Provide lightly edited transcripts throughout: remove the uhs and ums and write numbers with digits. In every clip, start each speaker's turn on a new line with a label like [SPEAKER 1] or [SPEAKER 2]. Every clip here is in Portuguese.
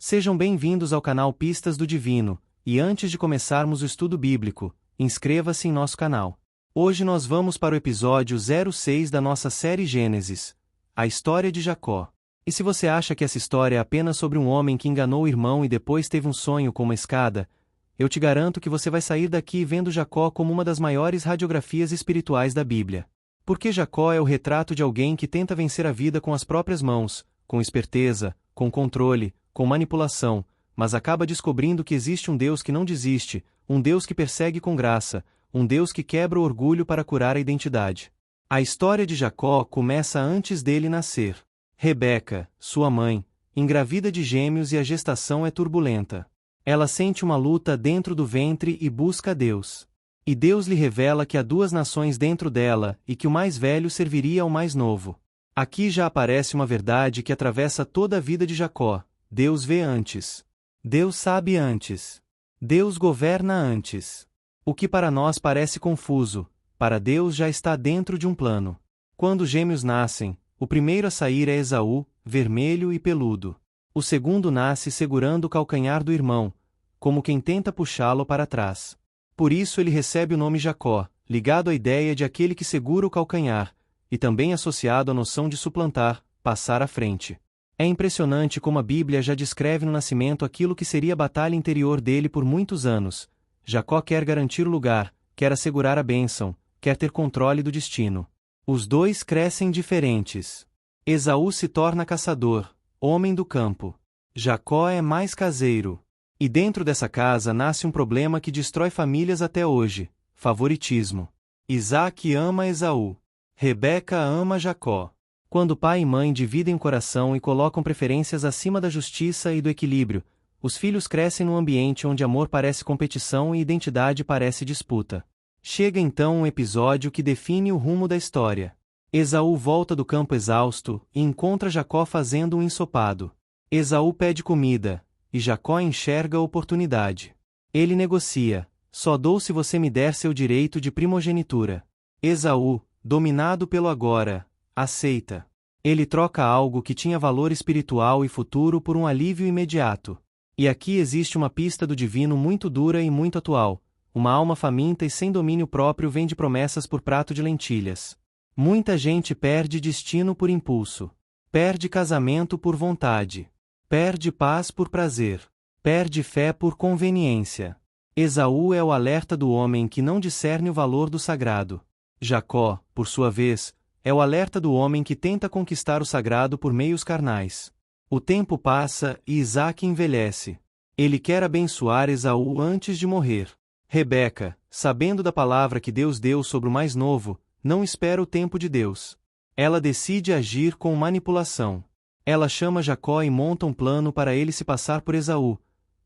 [SPEAKER 1] Sejam bem-vindos ao canal Pistas do Divino, e antes de começarmos o estudo bíblico, inscreva-se em nosso canal. Hoje nós vamos para o episódio 06 da nossa série Gênesis, a história de Jacó. E se você acha que essa história é apenas sobre um homem que enganou o irmão e depois teve um sonho com uma escada, eu te garanto que você vai sair daqui vendo Jacó como uma das maiores radiografias espirituais da Bíblia. Porque Jacó é o retrato de alguém que tenta vencer a vida com as próprias mãos, com esperteza, com controle, com manipulação, mas acaba descobrindo que existe um Deus que não desiste, um Deus que persegue com graça, um Deus que quebra o orgulho para curar a identidade. A história de Jacó começa antes dele nascer. Rebeca, sua mãe, engravida de gêmeos e a gestação é turbulenta. Ela sente uma luta dentro do ventre e busca a Deus. E Deus lhe revela que há duas nações dentro dela e que o mais velho serviria ao mais novo. Aqui já aparece uma verdade que atravessa toda a vida de Jacó. Deus vê antes. Deus sabe antes. Deus governa antes. O que para nós parece confuso, para Deus já está dentro de um plano. Quando os gêmeos nascem, o primeiro a sair é Esaú, vermelho e peludo. O segundo nasce segurando o calcanhar do irmão, como quem tenta puxá-lo para trás. Por isso ele recebe o nome Jacó, ligado à ideia de aquele que segura o calcanhar, e também associado à noção de suplantar, passar à frente. É impressionante como a Bíblia já descreve no nascimento aquilo que seria a batalha interior dele por muitos anos. Jacó quer garantir o lugar, quer assegurar a bênção, quer ter controle do destino. Os dois crescem diferentes. Esaú se torna caçador, homem do campo. Jacó é mais caseiro. E dentro dessa casa nasce um problema que destrói famílias até hoje: favoritismo. Isaque ama Esaú. Rebeca ama Jacó. Quando pai e mãe dividem o coração e colocam preferências acima da justiça e do equilíbrio, os filhos crescem num ambiente onde amor parece competição e identidade parece disputa. Chega então um episódio que define o rumo da história. Esaú volta do campo exausto e encontra Jacó fazendo um ensopado. Esaú pede comida, e Jacó enxerga a oportunidade. Ele negocia: só dou se você me der seu direito de primogenitura. Esaú, dominado pelo agora, aceita. Ele troca algo que tinha valor espiritual e futuro por um alívio imediato. E aqui existe uma pista do divino muito dura e muito atual. Uma alma faminta e sem domínio próprio vende promessas por prato de lentilhas. Muita gente perde destino por impulso. Perde casamento por vontade. Perde paz por prazer. Perde fé por conveniência. Esaú é o alerta do homem que não discerne o valor do sagrado. Jacó, por sua vez, é o alerta do homem que tenta conquistar o sagrado por meios carnais. O tempo passa e Isaque envelhece. Ele quer abençoar Esaú antes de morrer. Rebeca, sabendo da palavra que Deus deu sobre o mais novo, não espera o tempo de Deus. Ela decide agir com manipulação. Ela chama Jacó e monta um plano para ele se passar por Esaú,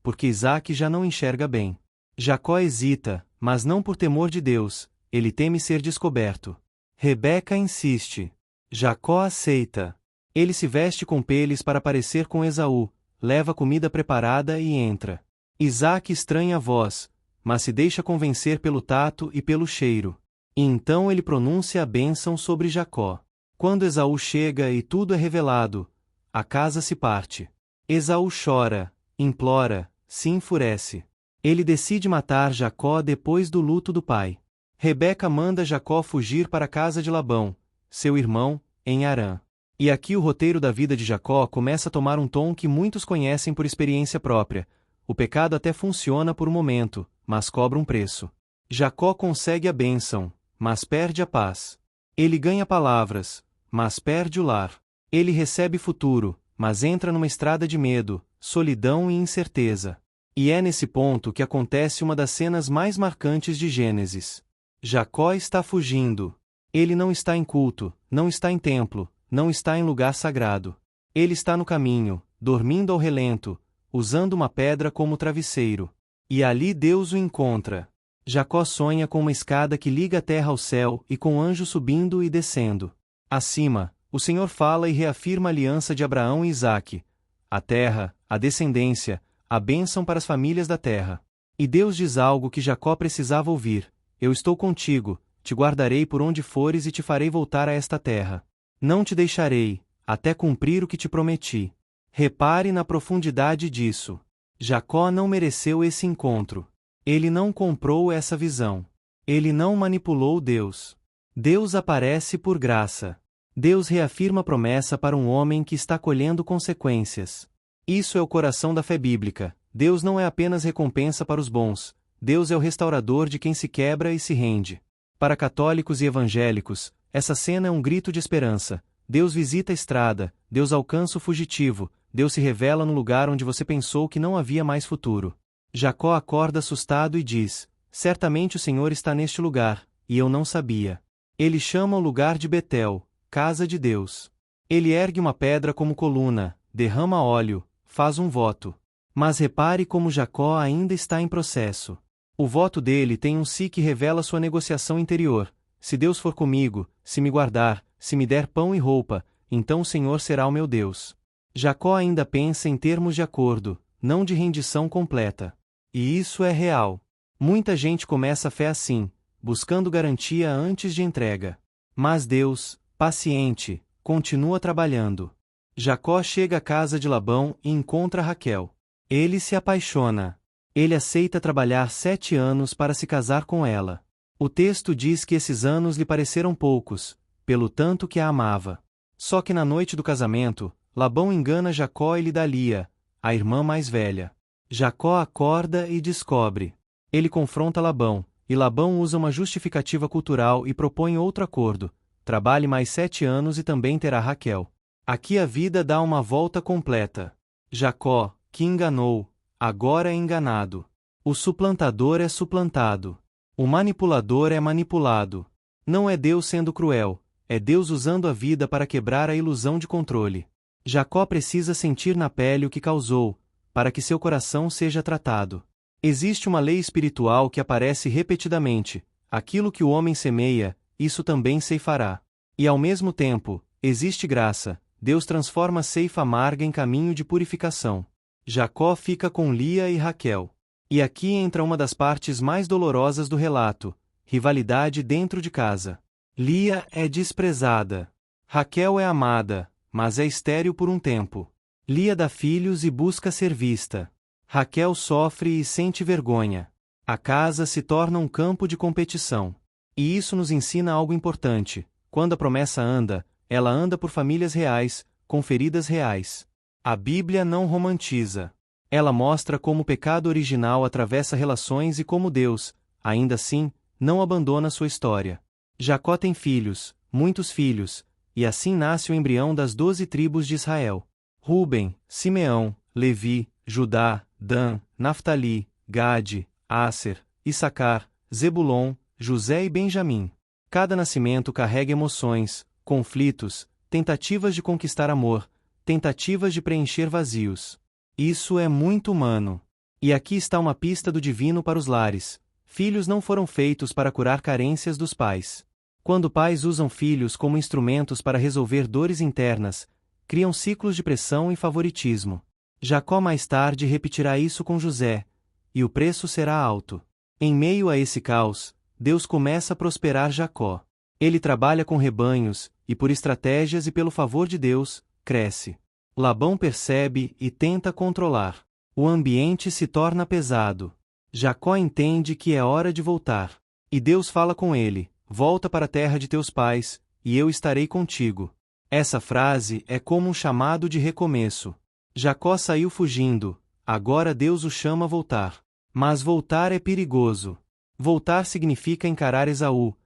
[SPEAKER 1] porque Isaque já não enxerga bem. Jacó hesita, mas não por temor de Deus, ele teme ser descoberto. Rebeca insiste. Jacó aceita. Ele se veste com peles para parecer com Esaú, leva comida preparada e entra. Isaque estranha a voz, mas se deixa convencer pelo tato e pelo cheiro. E então ele pronuncia a bênção sobre Jacó. Quando Esaú chega e tudo é revelado, a casa se parte. Esaú chora, implora, se enfurece. Ele decide matar Jacó depois do luto do pai. Rebeca manda Jacó fugir para a casa de Labão, seu irmão, em Harã. E aqui o roteiro da vida de Jacó começa a tomar um tom que muitos conhecem por experiência própria. O pecado até funciona por um momento, mas cobra um preço. Jacó consegue a bênção, mas perde a paz. Ele ganha palavras, mas perde o lar. Ele recebe futuro, mas entra numa estrada de medo, solidão e incerteza. E é nesse ponto que acontece uma das cenas mais marcantes de Gênesis. Jacó está fugindo. Ele não está em culto, não está em templo, não está em lugar sagrado. Ele está no caminho, dormindo ao relento, usando uma pedra como travesseiro. E ali Deus o encontra. Jacó sonha com uma escada que liga a terra ao céu e com anjos subindo e descendo. Acima, o Senhor fala e reafirma a aliança de Abraão e Isaque. A terra, a descendência, a bênção para as famílias da terra. E Deus diz algo que Jacó precisava ouvir: eu estou contigo, te guardarei por onde fores e te farei voltar a esta terra. Não te deixarei, até cumprir o que te prometi. Repare na profundidade disso. Jacó não mereceu esse encontro. Ele não comprou essa visão. Ele não manipulou Deus. Deus aparece por graça. Deus reafirma a promessa para um homem que está colhendo consequências. Isso é o coração da fé bíblica. Deus não é apenas recompensa para os bons. Deus é o restaurador de quem se quebra e se rende. Para católicos e evangélicos, essa cena é um grito de esperança. Deus visita a estrada, Deus alcança o fugitivo, Deus se revela no lugar onde você pensou que não havia mais futuro. Jacó acorda assustado e diz: certamente o Senhor está neste lugar, e eu não sabia. Ele chama o lugar de Betel, casa de Deus. Ele ergue uma pedra como coluna, derrama óleo, faz um voto. Mas repare como Jacó ainda está em processo. O voto dele tem um si que revela sua negociação interior. Se Deus for comigo, se me guardar, se me der pão e roupa, então o Senhor será o meu Deus. Jacó ainda pensa em termos de acordo, não de rendição completa. E isso é real. Muita gente começa a fé assim, buscando garantia antes de entrega. Mas Deus, paciente, continua trabalhando. Jacó chega à casa de Labão e encontra Raquel. Ele se apaixona. Ele aceita trabalhar 7 anos para se casar com ela. O texto diz que esses anos lhe pareceram poucos, pelo tanto que a amava. Só que na noite do casamento, Labão engana Jacó e lhe dá Lia, a irmã mais velha. Jacó acorda e descobre. Ele confronta Labão, e Labão usa uma justificativa cultural e propõe outro acordo: trabalhe mais 7 anos e também terá Raquel. Aqui a vida dá uma volta completa. Jacó, que enganou, agora é enganado. O suplantador é suplantado. O manipulador é manipulado. Não é Deus sendo cruel, é Deus usando a vida para quebrar a ilusão de controle. Jacó precisa sentir na pele o que causou, para que seu coração seja tratado. Existe uma lei espiritual que aparece repetidamente: aquilo que o homem semeia, isso também ceifará. E ao mesmo tempo, existe graça, Deus transforma a ceifa amarga em caminho de purificação. Jacó fica com Lia e Raquel. E aqui entra uma das partes mais dolorosas do relato: rivalidade dentro de casa. Lia é desprezada. Raquel é amada, mas é estéril por um tempo. Lia dá filhos e busca ser vista. Raquel sofre e sente vergonha. A casa se torna um campo de competição. E isso nos ensina algo importante: quando a promessa anda, ela anda por famílias reais, com feridas reais. A Bíblia não romantiza. Ela mostra como o pecado original atravessa relações e como Deus, ainda assim, não abandona sua história. Jacó tem filhos, muitos filhos, e assim nasce o embrião das 12 tribos de Israel: Ruben, Simeão, Levi, Judá, Dan, Naftali, Gade, Asser, Issacar, Zebulon, José e Benjamim. Cada nascimento carrega emoções, conflitos, tentativas de conquistar amor, tentativas de preencher vazios. Isso é muito humano. E aqui está uma pista do divino para os lares: filhos não foram feitos para curar carências dos pais. Quando pais usam filhos como instrumentos para resolver dores internas, criam ciclos de pressão e favoritismo. Jacó mais tarde repetirá isso com José, e o preço será alto. Em meio a esse caos, Deus começa a prosperar Jacó. Ele trabalha com rebanhos, e por estratégias e pelo favor de Deus, cresce. Labão percebe e tenta controlar. O ambiente se torna pesado. Jacó entende que é hora de voltar. E Deus fala com ele: volta para a terra de teus pais, e eu estarei contigo. Essa frase é como um chamado de recomeço. Jacó saiu fugindo, agora Deus o chama a voltar. Mas voltar é perigoso. Voltar significa encarar Esaú,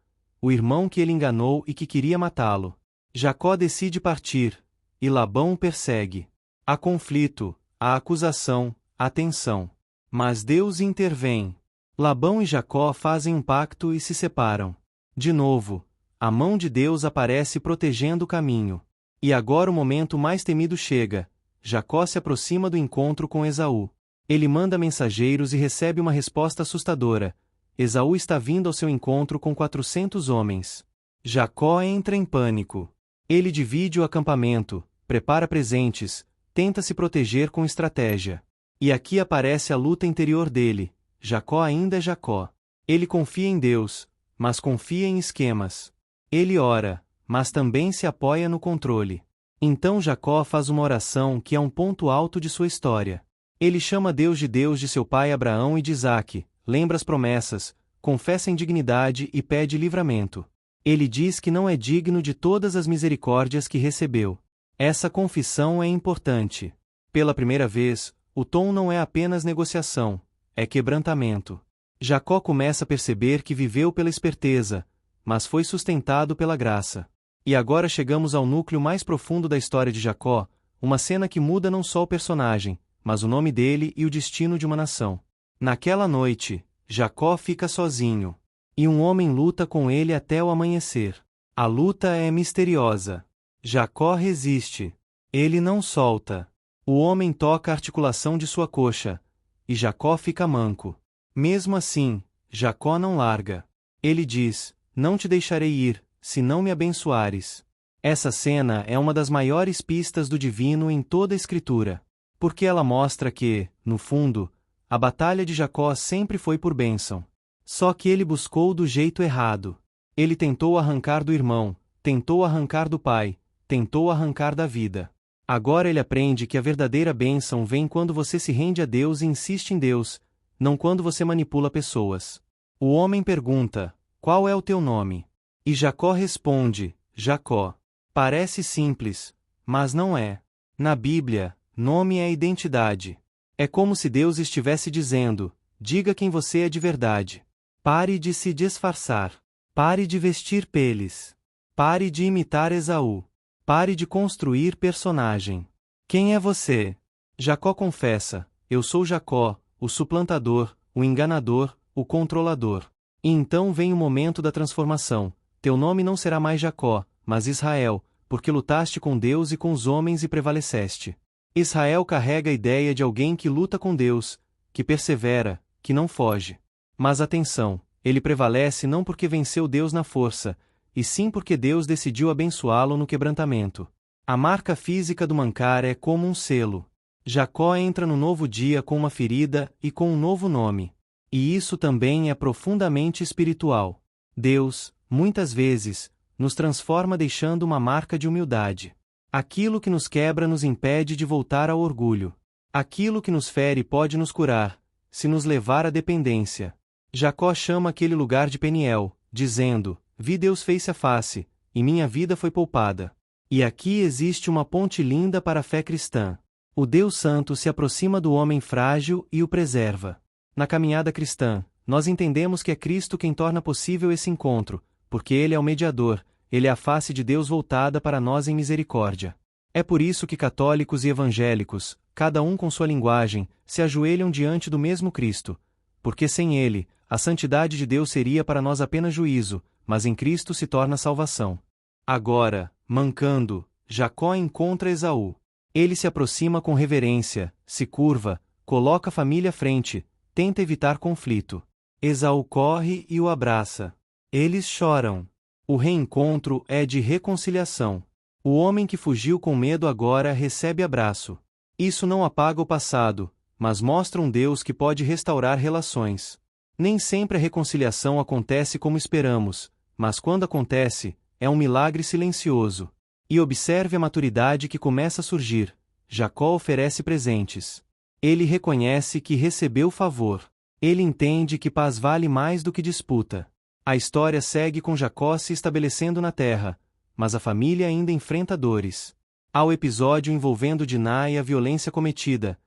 [SPEAKER 1] o irmão que ele enganou e que queria matá-lo. Jacó decide partir, e Labão o persegue. Há conflito, há acusação, há tensão. Mas Deus intervém. Labão e Jacó fazem um pacto e se separam. De novo, a mão de Deus aparece protegendo o caminho. E agora o momento mais temido chega. Jacó se aproxima do encontro com Esaú. Ele manda mensageiros e recebe uma resposta assustadora: Esaú está vindo ao seu encontro com 400 homens. Jacó entra em pânico. Ele divide o acampamento, prepara presentes, tenta se proteger com estratégia. E aqui aparece a luta interior dele. Jacó ainda é Jacó. Ele confia em Deus, mas confia em esquemas. Ele ora, mas também se apoia no controle. Então Jacó faz uma oração que é um ponto alto de sua história. Ele chama Deus de seu pai Abraão e de Isaque, lembra as promessas, confessa a indignidade e pede livramento. Ele diz que não é digno de todas as misericórdias que recebeu. Essa confissão é importante. Pela primeira vez, o tom não é apenas negociação, é quebrantamento. Jacó começa a perceber que viveu pela esperteza, mas foi sustentado pela graça. E agora chegamos ao núcleo mais profundo da história de Jacó, uma cena que muda não só o personagem, mas o nome dele e o destino de uma nação. Naquela noite, Jacó fica sozinho. E um homem luta com ele até o amanhecer. A luta é misteriosa. Jacó resiste. Ele não solta. O homem toca a articulação de sua coxa, e Jacó fica manco. Mesmo assim, Jacó não larga. Ele diz: não te deixarei ir, se não me abençoares. Essa cena é uma das maiores pistas do divino em toda a Escritura, porque ela mostra que, no fundo, a batalha de Jacó sempre foi por bênção. Só que ele buscou do jeito errado. Ele tentou arrancar do irmão, tentou arrancar do pai, tentou arrancar da vida. Agora ele aprende que a verdadeira bênção vem quando você se rende a Deus e insiste em Deus, não quando você manipula pessoas. O homem pergunta: qual é o teu nome? E Jacó responde: Jacó. Parece simples, mas não é. Na Bíblia, nome é identidade. É como se Deus estivesse dizendo: diga quem você é de verdade. Pare de se disfarçar. Pare de vestir peles. Pare de imitar Esaú. Pare de construir personagem. Quem é você? Jacó confessa: eu sou Jacó, o suplantador, o enganador, o controlador. E então vem o momento da transformação. Teu nome não será mais Jacó, mas Israel, porque lutaste com Deus e com os homens e prevaleceste. Israel carrega a ideia de alguém que luta com Deus, que persevera, que não foge. Mas atenção, ele prevalece não porque venceu Deus na força, e sim porque Deus decidiu abençoá-lo no quebrantamento. A marca física do mancar é como um selo. Jacó entra no novo dia com uma ferida e com um novo nome. E isso também é profundamente espiritual. Deus, muitas vezes, nos transforma deixando uma marca de humildade. Aquilo que nos quebra nos impede de voltar ao orgulho. Aquilo que nos fere pode nos curar, se nos levar à dependência. Jacó chama aquele lugar de Peniel, dizendo: vi Deus face a face, e minha vida foi poupada. E aqui existe uma ponte linda para a fé cristã. O Deus Santo se aproxima do homem frágil e o preserva. Na caminhada cristã, nós entendemos que é Cristo quem torna possível esse encontro, porque Ele é o mediador, Ele é a face de Deus voltada para nós em misericórdia. É por isso que católicos e evangélicos, cada um com sua linguagem, se ajoelham diante do mesmo Cristo, porque sem Ele, a santidade de Deus seria para nós apenas juízo, mas em Cristo se torna salvação. Agora, mancando, Jacó encontra Esaú. Ele se aproxima com reverência, se curva, coloca a família à frente, tenta evitar conflito. Esaú corre e o abraça. Eles choram. O reencontro é de reconciliação. O homem que fugiu com medo agora recebe abraço. Isso não apaga o passado, mas mostra um Deus que pode restaurar relações. Nem sempre a reconciliação acontece como esperamos, mas quando acontece, é um milagre silencioso. E observe a maturidade que começa a surgir. Jacó oferece presentes. Ele reconhece que recebeu favor. Ele entende que paz vale mais do que disputa. A história segue com Jacó se estabelecendo na terra, mas a família ainda enfrenta dores. Há o episódio envolvendo Diná e a violência cometida,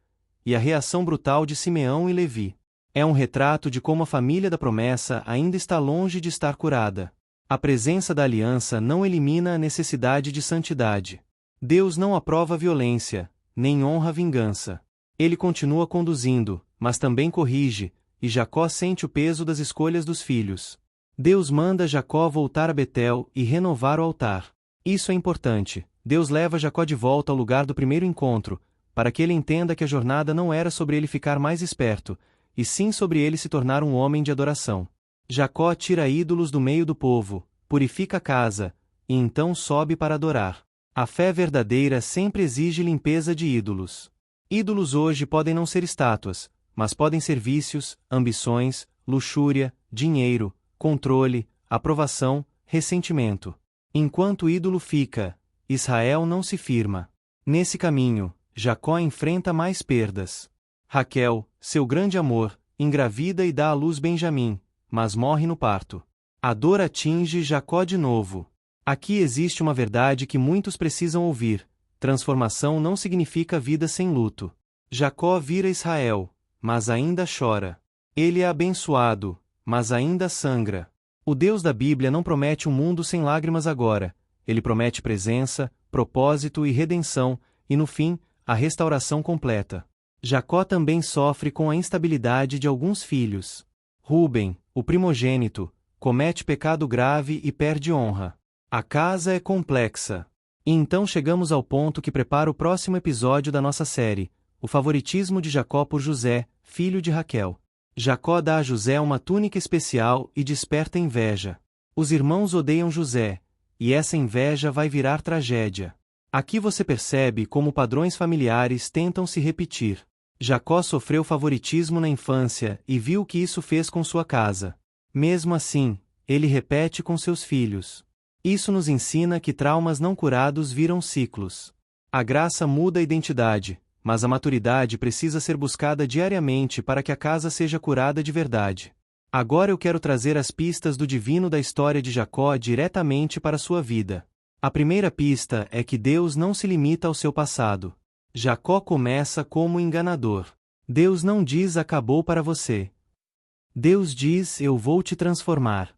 [SPEAKER 1] e a reação brutal de Simeão e Levi. É um retrato de como a família da promessa ainda está longe de estar curada. A presença da aliança não elimina a necessidade de santidade. Deus não aprova a violência, nem honra a vingança. Ele continua conduzindo, mas também corrige, e Jacó sente o peso das escolhas dos filhos. Deus manda Jacó voltar a Betel e renovar o altar. Isso é importante. Deus leva Jacó de volta ao lugar do primeiro encontro, para que ele entenda que a jornada não era sobre ele ficar mais esperto, e sim sobre ele se tornar um homem de adoração. Jacó tira ídolos do meio do povo, purifica a casa, e então sobe para adorar. A fé verdadeira sempre exige limpeza de ídolos. Ídolos hoje podem não ser estátuas, mas podem ser vícios, ambições, luxúria, dinheiro, controle, aprovação, ressentimento. Enquanto o ídolo fica, Israel não se firma. Nesse caminho, Jacó enfrenta mais perdas. Raquel, seu grande amor, engravida e dá à luz Benjamim, mas morre no parto. A dor atinge Jacó de novo. Aqui existe uma verdade que muitos precisam ouvir: transformação não significa vida sem luto. Jacó vira Israel, mas ainda chora. Ele é abençoado, mas ainda sangra. O Deus da Bíblia não promete um mundo sem lágrimas agora. Ele promete presença, propósito e redenção, e no fim, a restauração completa. Jacó também sofre com a instabilidade de alguns filhos. Rúben, o primogênito, comete pecado grave e perde honra. A casa é complexa. E então chegamos ao ponto que prepara o próximo episódio da nossa série: o favoritismo de Jacó por José, filho de Raquel. Jacó dá a José uma túnica especial e desperta inveja. Os irmãos odeiam José, e essa inveja vai virar tragédia. Aqui você percebe como padrões familiares tentam se repetir. Jacó sofreu favoritismo na infância e viu o que isso fez com sua casa. Mesmo assim, ele repete com seus filhos. Isso nos ensina que traumas não curados viram ciclos. A graça muda a identidade, mas a maturidade precisa ser buscada diariamente para que a casa seja curada de verdade. Agora eu quero trazer as pistas do divino da história de Jacó diretamente para a sua vida. A primeira pista é que Deus não se limita ao seu passado. Jacó começa como enganador. Deus não diz acabou para você. Deus diz eu vou te transformar.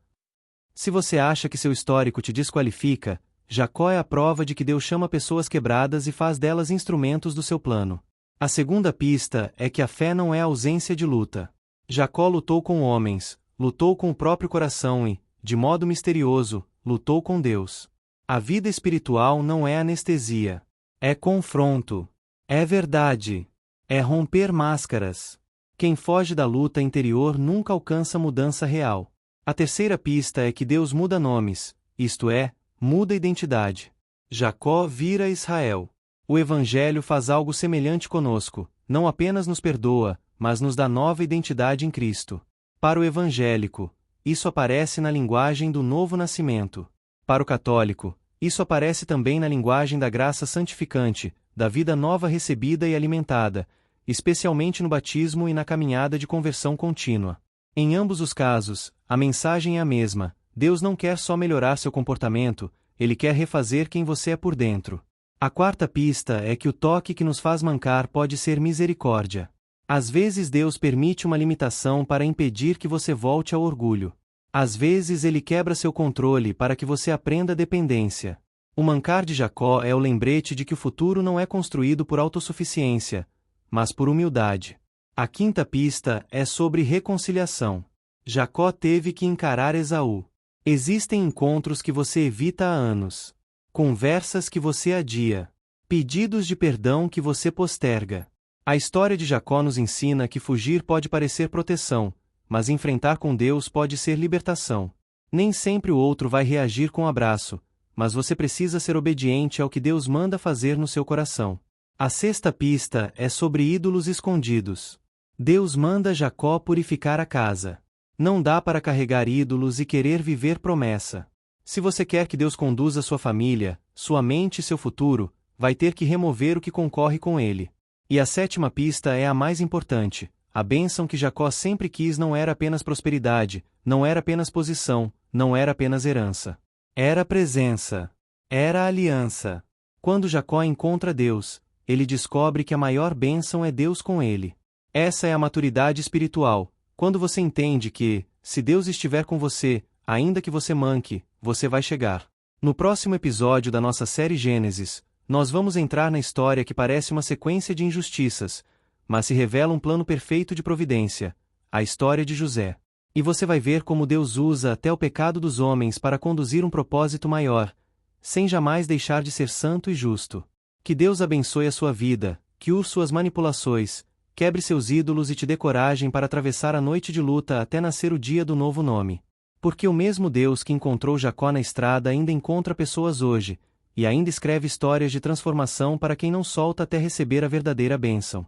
[SPEAKER 1] Se você acha que seu histórico te desqualifica, Jacó é a prova de que Deus chama pessoas quebradas e faz delas instrumentos do seu plano. A segunda pista é que a fé não é ausência de luta. Jacó lutou com homens, lutou com o próprio coração e, de modo misterioso, lutou com Deus. A vida espiritual não é anestesia. É confronto. É verdade. É romper máscaras. Quem foge da luta interior nunca alcança mudança real. A terceira pista é que Deus muda nomes, isto é, muda identidade. Jacó vira Israel. O Evangelho faz algo semelhante conosco, não apenas nos perdoa, mas nos dá nova identidade em Cristo. Para o evangélico, isso aparece na linguagem do novo nascimento. Para o católico, isso aparece também na linguagem da graça santificante, da vida nova recebida e alimentada, especialmente no batismo e na caminhada de conversão contínua. Em ambos os casos, a mensagem é a mesma: Deus não quer só melhorar seu comportamento, Ele quer refazer quem você é por dentro. A quarta pista é que o toque que nos faz mancar pode ser misericórdia. Às vezes Deus permite uma limitação para impedir que você volte ao orgulho. Às vezes Ele quebra seu controle para que você aprenda dependência. O mancar de Jacó é o lembrete de que o futuro não é construído por autossuficiência, mas por humildade. A quinta pista é sobre reconciliação. Jacó teve que encarar Esaú. Existem encontros que você evita há anos. Conversas que você adia. Pedidos de perdão que você posterga. A história de Jacó nos ensina que fugir pode parecer proteção, mas enfrentar com Deus pode ser libertação. Nem sempre o outro vai reagir com abraço, mas você precisa ser obediente ao que Deus manda fazer no seu coração. A sexta pista é sobre ídolos escondidos. Deus manda Jacó purificar a casa. Não dá para carregar ídolos e querer viver promessa. Se você quer que Deus conduza sua família, sua mente e seu futuro, vai ter que remover o que concorre com ele. E a sétima pista é a mais importante. A bênção que Jacó sempre quis não era apenas prosperidade, não era apenas posição, não era apenas herança. Era presença. Era aliança. Quando Jacó encontra Deus, ele descobre que a maior bênção é Deus com ele. Essa é a maturidade espiritual, quando você entende que, se Deus estiver com você, ainda que você manque, você vai chegar. No próximo episódio da nossa série Gênesis, nós vamos entrar na história que parece uma sequência de injustiças, mas se revela um plano perfeito de providência, a história de José. E você vai ver como Deus usa até o pecado dos homens para conduzir um propósito maior, sem jamais deixar de ser santo e justo. Que Deus abençoe a sua vida, que use suas manipulações, quebre seus ídolos e te dê coragem para atravessar a noite de luta até nascer o dia do novo nome. Porque o mesmo Deus que encontrou Jacó na estrada ainda encontra pessoas hoje, e ainda escreve histórias de transformação para quem não solta até receber a verdadeira bênção.